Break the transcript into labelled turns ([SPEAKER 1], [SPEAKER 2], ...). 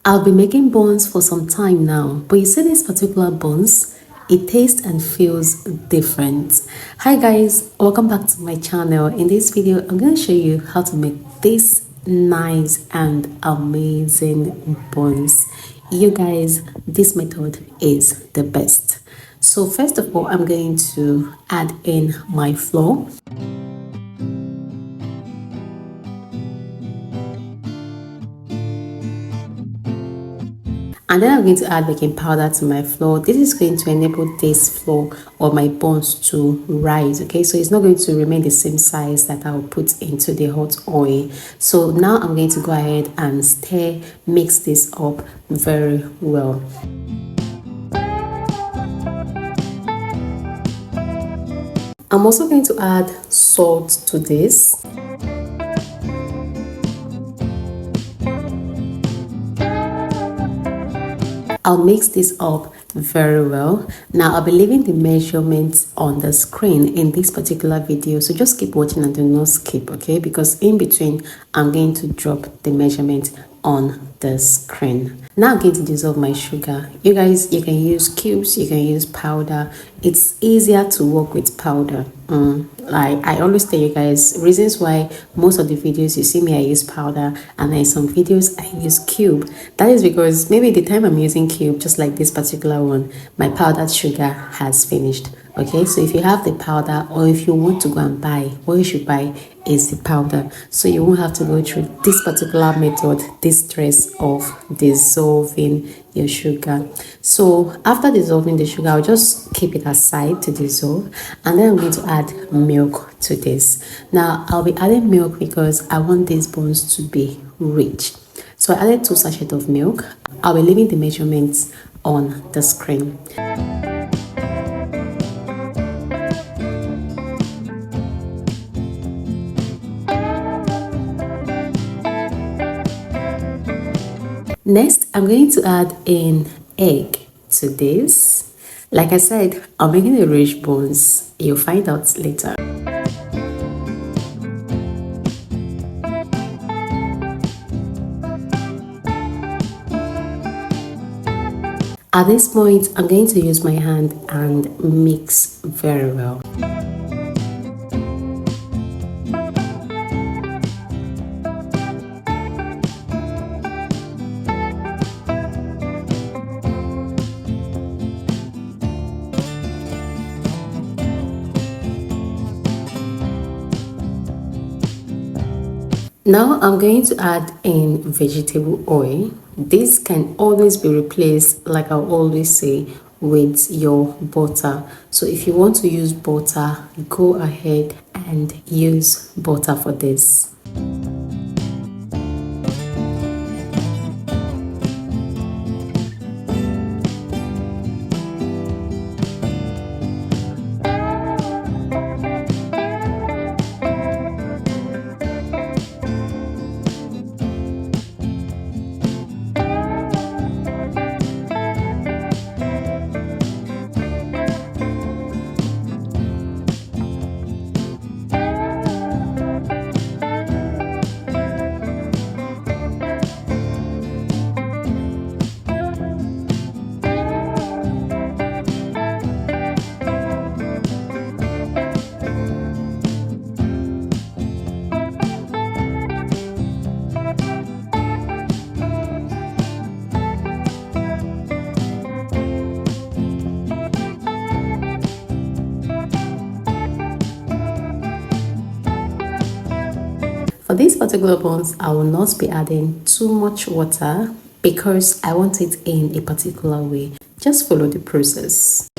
[SPEAKER 1] I've been making buns for some time now, but you see this particular buns, it tastes and feels different. Hi guys, welcome back to my channel. In this video, I'm going to show you how to make this nice and amazing buns. You guys, this method is the best. So first of all, I'm going to add in my flour. And then I'm going to add baking powder to my flour. This is going to enable this flour or my buns to rise, okay? So it's not going to remain the same size that I will put into the hot oil. So now I'm going to go ahead and mix this up very well. I'm also going to add salt to this. I'll mix this up very well. Now I'll be leaving the measurements on the screen in this particular video, so just keep watching and do not skip, okay? Because in between I'm going to drop the measurement on the screen. Now I'm going to dissolve my sugar. You guys, you can use cubes, you can use powder. It's easier to work with powder. Like I always tell you guys, reasons why most of the videos you see me I use powder, and then some videos I use cube. That is because maybe the time I'm using cube, just like this particular one, my powdered sugar has finished. Okay, so if you have the powder, or if you want to go and buy, what you should buy is the powder, so you won't have to go through this particular method, this stress of dissolving your sugar. So after dissolving the sugar, I'll just keep it aside to dissolve, and then I'm going to add milk to this. Now I'll be adding milk because I want these buns to be rich. So I added 2 sachets of milk. I'll be leaving the measurements on the screen. Next, I'm going to add in egg to this. Like I said, I'm making the rich buns. You'll find out later. At this point, I'm going to use my hand and mix very well. Now I'm going to add in vegetable oil. This can always be replaced, like I always say, with your butter. So if you want to use butter, go ahead and use butter for this. For these particular buns, I will not be adding too much water because I want it in a particular way. Just follow the process.